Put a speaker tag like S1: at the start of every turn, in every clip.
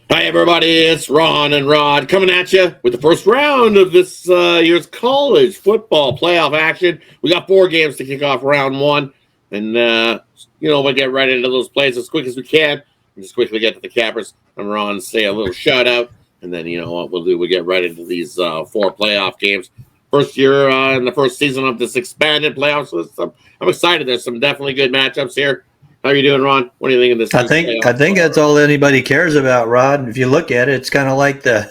S1: Hi, everybody. It's Ron and Rod coming at you with the first round of this year's college football playoff action. We got 4 games to kick off round 1. And, we'll get right into those plays as quick as we can. And just quickly get to the cappers. I'm Ron, say a little shout out. And then, what we'll do, we get right into these 4 playoff games. First year in the first season of this expanded playoff system. I'm excited. There's some definitely good matchups here. How are you doing, Ron? What do you think of this?
S2: I think that's all anybody cares about, Rod. If you look at it, it's kind of like the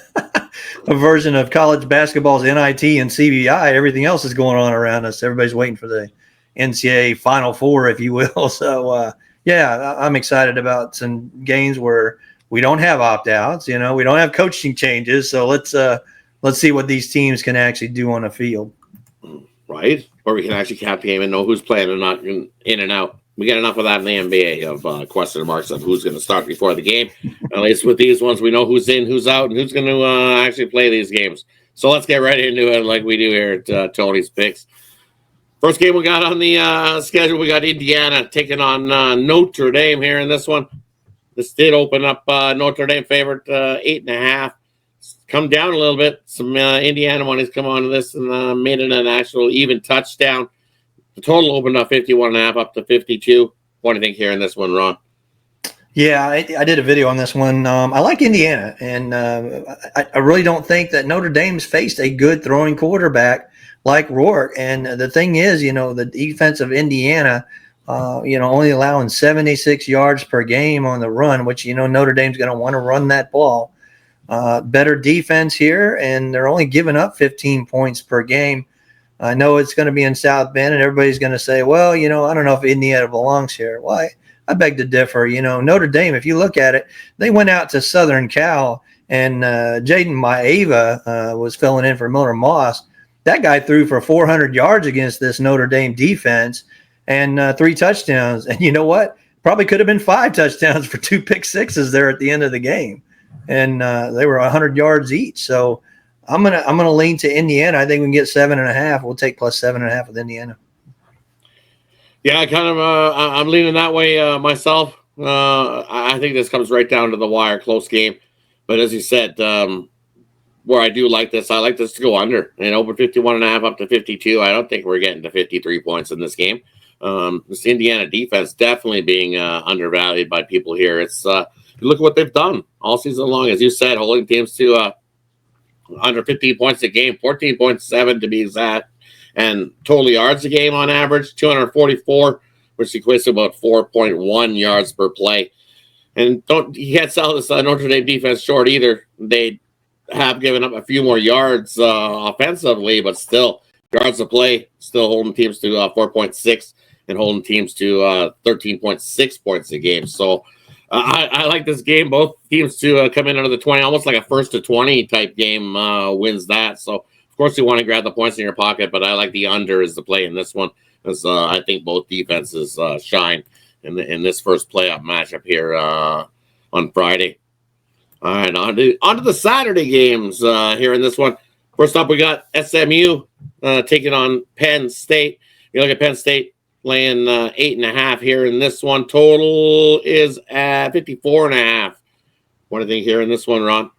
S2: a version of college basketball's NIT and CBI. Everything else is going on around us. Everybody's waiting for the NCAA Final Four, if you will. So, I'm excited about some games where we don't have opt-outs. We don't have coaching changes. So let's see what these teams can actually do on the field.
S1: Right, or we can actually cap game and know who's playing or not in and out. We get enough of that in the NBA of question marks of who's going to start before the game. At least with these ones, we know who's in, who's out, and who's going to actually play these games. So let's get right into it like we do here at Tony's Picks. First game we got on the schedule, we got Indiana taking on Notre Dame here in this one. This did open up Notre Dame favorite 8.5. Come down a little bit. Some Indiana money's come onto this and made it an actual even touchdown. The total opened up 51.5 up to 52. What do you think here in this one, Ron?
S2: Yeah, I did a video on this one. I like Indiana, and I really don't think that Notre Dame's faced a good throwing quarterback like Rourke. And the thing is, the defense of Indiana, only allowing 76 yards per game on the run, which, Notre Dame's going to want to run that ball. Better defense here, and they're only giving up 15 points per game. I know it's going to be in South Bend, and everybody's going to say, well, I don't know if Indiana belongs here. Well, I beg to differ. Notre Dame, if you look at it, they went out to Southern Cal, and Jaden Maeva was filling in for Miller Moss. That guy threw for 400 yards against this Notre Dame defense and 3 touchdowns. And you know what? Probably could have been 5 touchdowns for 2 pick sixes there at the end of the game. And they were 100 yards each. So I'm gonna lean to Indiana. I think we can get 7.5. We'll take plus 7.5 with Indiana.
S1: Yeah, I'm leaning that way myself. I think this comes right down to the wire, close game. But as you said, where I do like this, I like this to go under and over 51.5 up to 52. I don't think we're getting to 53 points in this game. This Indiana defense definitely being undervalued by people here. It's look at what they've done all season long, as you said, holding teams to under 15 points a game, 14.7 to be exact, and total yards a game on average, 244, which equates to about 4.1 yards per play. And you can't sell this Notre Dame defense short either. They have given up a few more yards offensively, but still, yards of play, still holding teams to 4.6 and holding teams to 13.6 points a game. So I like this game. Both teams to come in under the 20, almost like a first to 20 type game wins that. So, of course, you want to grab the points in your pocket, but I like the under as the play in this one, as I think both defenses shine in this first playoff matchup here on Friday. All right, on to the Saturday games here in this one. First up, we got SMU taking on Penn State. You look at Penn State laying 8.5 here in this one. Total is at 54.5. What do you think here in this one, Ron?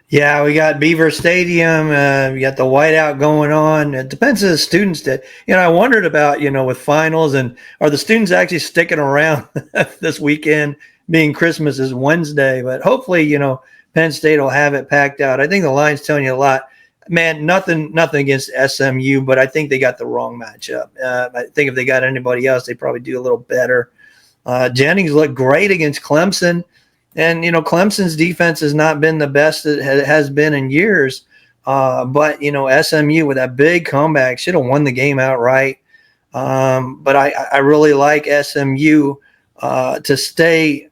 S2: Yeah, we got Beaver Stadium. We got the whiteout going on. It depends on the students that, I wondered about, with finals, and are the students actually sticking around this weekend, being Christmas is Wednesday, but hopefully, Penn State will have it packed out. I think the line's telling you a lot. Man, nothing against SMU, but I think they got the wrong matchup. I think if they got anybody else, they probably do a little better. Jennings looked great against Clemson, and Clemson's defense has not been the best it has been in years. But SMU with that big comeback should have won the game outright. But I really like SMU to stay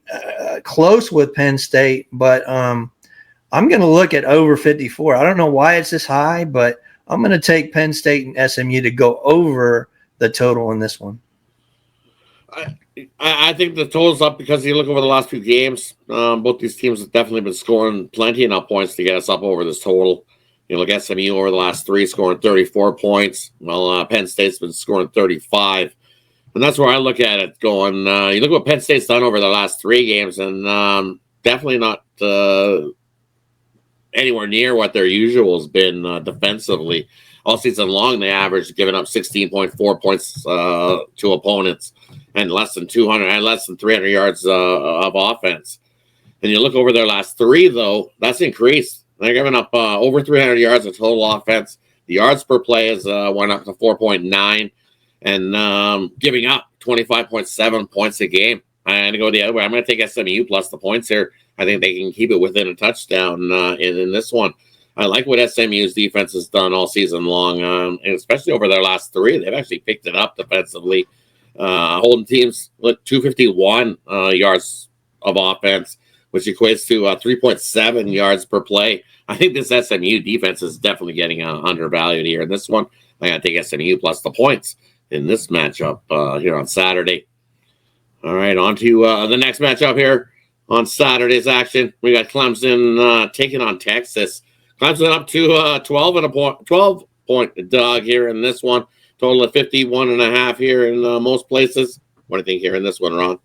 S2: close with Penn State, but I'm going to look at over 54. I don't know why it's this high, but I'm going to take Penn State and SMU to go over the total in this one.
S1: I think the total's up because you look over the last few games. Both these teams have definitely been scoring plenty enough points to get us up over this total. You look at SMU over the last 3 scoring 34 points. Well, Penn State's been scoring 35. And that's where I look at it going. You look at what Penn State's done over the last 3 games, and definitely not anywhere near what their usual has been defensively. All season long, they averaged giving up 16.4 points to opponents and less than 200 and less than 300 yards of offense. And you look over their last three, though, that's increased. They're giving up over 300 yards of total offense. The yards per play has went up to 4.9 and giving up 25.7 points a game. I'm going to go the other way. I'm going to take SMU plus the points here. I think they can keep it within a touchdown in this one. I like what SMU's defense has done all season long, and especially over their last three. They've actually picked it up defensively, holding teams with 251 yards of offense, which equates to 3.7 yards per play. I think this SMU defense is definitely getting undervalued here in this one. I got to take SMU plus the points in this matchup here on Saturday. All right, on to the next matchup here on Saturday's action. We got Clemson taking on Texas. Clemson up to 12 point dog here in this one. Total of 51.5 here in most places. What do you think here in this one, Ron?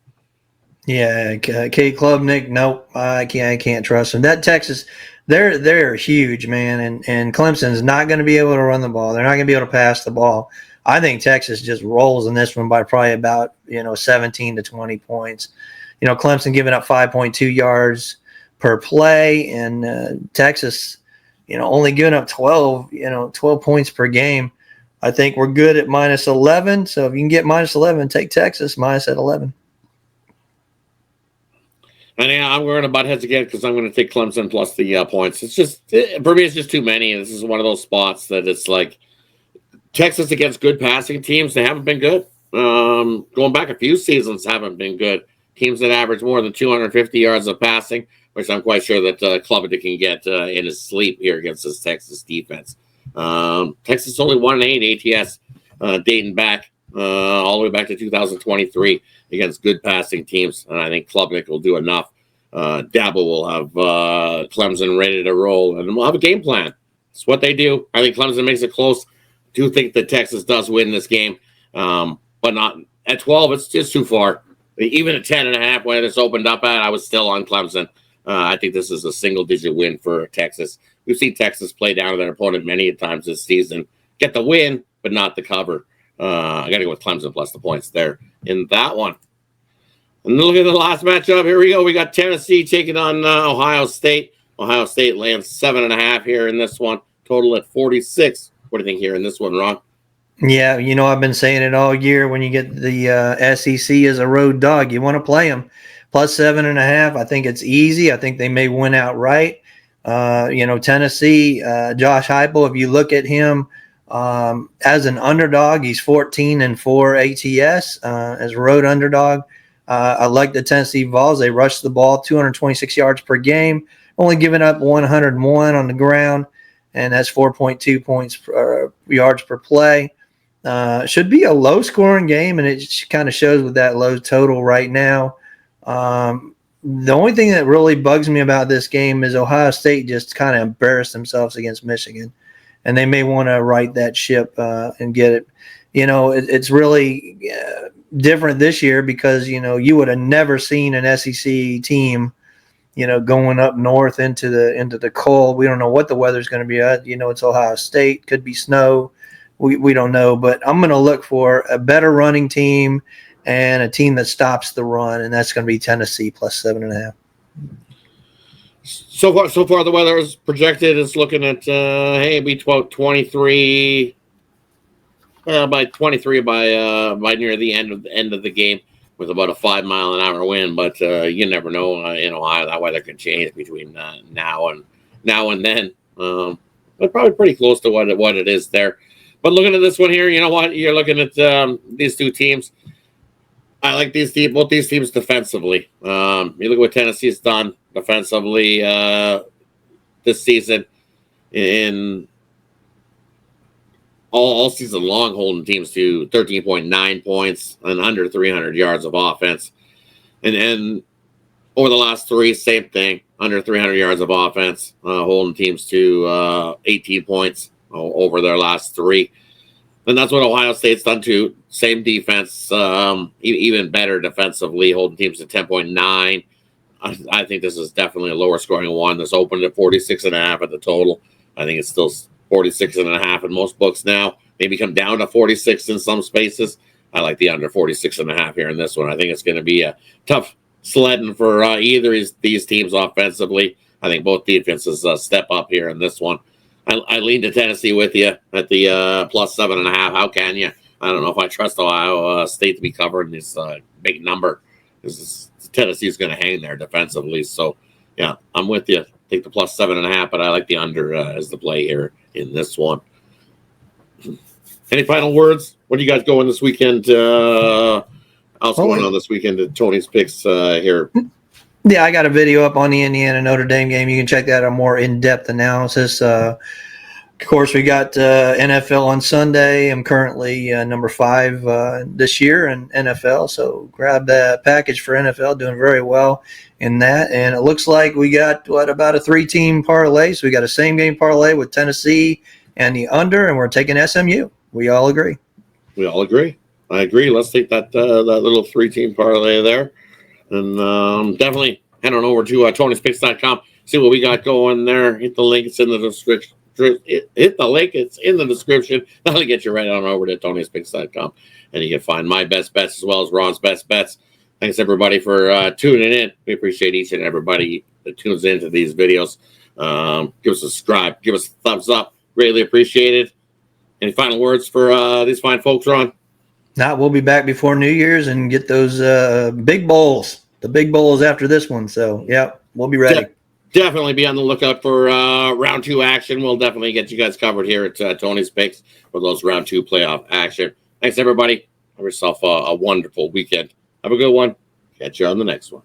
S2: Yeah, Kate Klubnik. Nope, I can't trust them. That Texas, they're huge, man, and Clemson's not going to be able to run the ball. They're not going to be able to pass the ball. I think Texas just rolls in this one by probably about 17 to 20 points. Clemson giving up 5.2 yards per play, and Texas, only giving up 12 points per game. I think we're good at minus 11. So if you can get minus 11, take Texas minus at 11.
S1: And yeah, I'm going to butt heads again because I'm going to take Clemson plus the points. It's just, for me, it's just too many. This is one of those spots that it's like Texas against good passing teams. They haven't been good. Going back a few seasons, haven't been good. Teams that average more than 250 yards of passing, which I'm quite sure that Clemson can get in his sleep here against this Texas defense. Texas only 1-8 ATS dating back all the way back to 2023 against good passing teams, and I think Klubnik will do enough. Dabo will have Clemson ready to roll, and we'll have a game plan. It's what they do. I think Clemson makes it close. I do think that Texas does win this game, but not at 12. It's just too far. Even at 10.5, when it's opened up at, I was still on Clemson. I think this is a single-digit win for Texas. We've seen Texas play down to their opponent many times this season, get the win, but not the cover. I got to go with Clemson plus the points there in that one. And look at the last matchup. Here we go. We got Tennessee taking on Ohio State. Ohio State lands 7.5 here in this one. Total at 46. What do you think here in this one, Ron?
S2: Yeah, I've been saying it all year. When you get the SEC as a road dog, you want to play them. Plus 7.5. I think it's easy. I think they may win outright. Tennessee, Josh Heupel, if you look at him as an underdog, he's 14-4 ATS as a road underdog. I like the Tennessee Vols. They rush the ball 226 yards per game, only giving up 101 on the ground, and that's 4.2 points yards per play. Should be a low-scoring game, and it kind of shows with that low total right now. The only thing that really bugs me about this game is Ohio State just kind of embarrassed themselves against Michigan, and they may want to right that ship and get it. It's really different this year because, you would have never seen an SEC team, going up north into the cold. We don't know what the weather's going to be at. It's Ohio State. Could be snow. We don't know. But I'm going to look for a better running team and a team that stops the run, and that's going to be Tennessee plus 7.5.
S1: So far, the weather is projected. It's looking at be 23 by 23 by near the end of the game with about a 5-mile-an-hour wind. But you never know in Ohio. That weather can change between now and then. But probably pretty close to what it is there. But looking at this one here, you know what? You're looking at these two teams. I like both these teams defensively. You look at what Tennessee's done defensively this season in all season long, holding teams to 13.9 points and under 300 yards of offense. And then over the last three, same thing, under 300 yards of offense, holding teams to 18 points over their last three. And that's what Ohio State's done too. Same defense, even better defensively, holding teams to 10.9 I think this is definitely a lower scoring one. This opened at 46.5 at the total. I think it's still 46.5 in most books now. Maybe come down to 46 in some spaces. I like the under 46.5 here in this one. I think it's going to be a tough sledding for either of these teams offensively. I think both defenses step up here in this one. I lean to Tennessee with you at the plus 7.5. How can you? I don't know if I trust Ohio State to be covering this big number. Tennessee's going to hang there defensively. So, yeah, I'm with you. Take the plus 7.5, but I like the under as the play here in this one. Any final words? What do you guys going this weekend? Else going on this weekend at Tony's Picks here?
S2: Yeah, I got a video up on the Indiana Notre Dame game. You can check that out, a more in-depth analysis. Of course, we got NFL on Sunday. I'm currently number 5 this year in NFL, so grab that package for NFL. Doing very well in that. And it looks like we got, about a 3-team parlay. So we got a same-game parlay with Tennessee and the under, and we're taking SMU. We all agree.
S1: We all agree. I agree. Let's take that little 3-team parlay there. And definitely head on over to Tony'sPicks.com. See what we got going there. Hit the link. It's in the description. Hit the link. It's in the description. That'll get you right on over to Tony'sPicks.com. And you can find my best bets as well as Ron's best bets. Thanks, everybody, for tuning in. We appreciate each and everybody that tunes into these videos. Give us a subscribe. Give us a thumbs up. Greatly appreciated. Any final words for these fine folks, Ron?
S2: Now we'll be back before New Year's and get those big bowls. The big bowls after this one. So, yeah, we'll be ready.
S1: Definitely be on the lookout for round 2 action. We'll definitely get you guys covered here at Tony's Picks for those round 2 playoff action. Thanks, everybody. Have yourself a wonderful weekend. Have a good one. Catch you on the next one.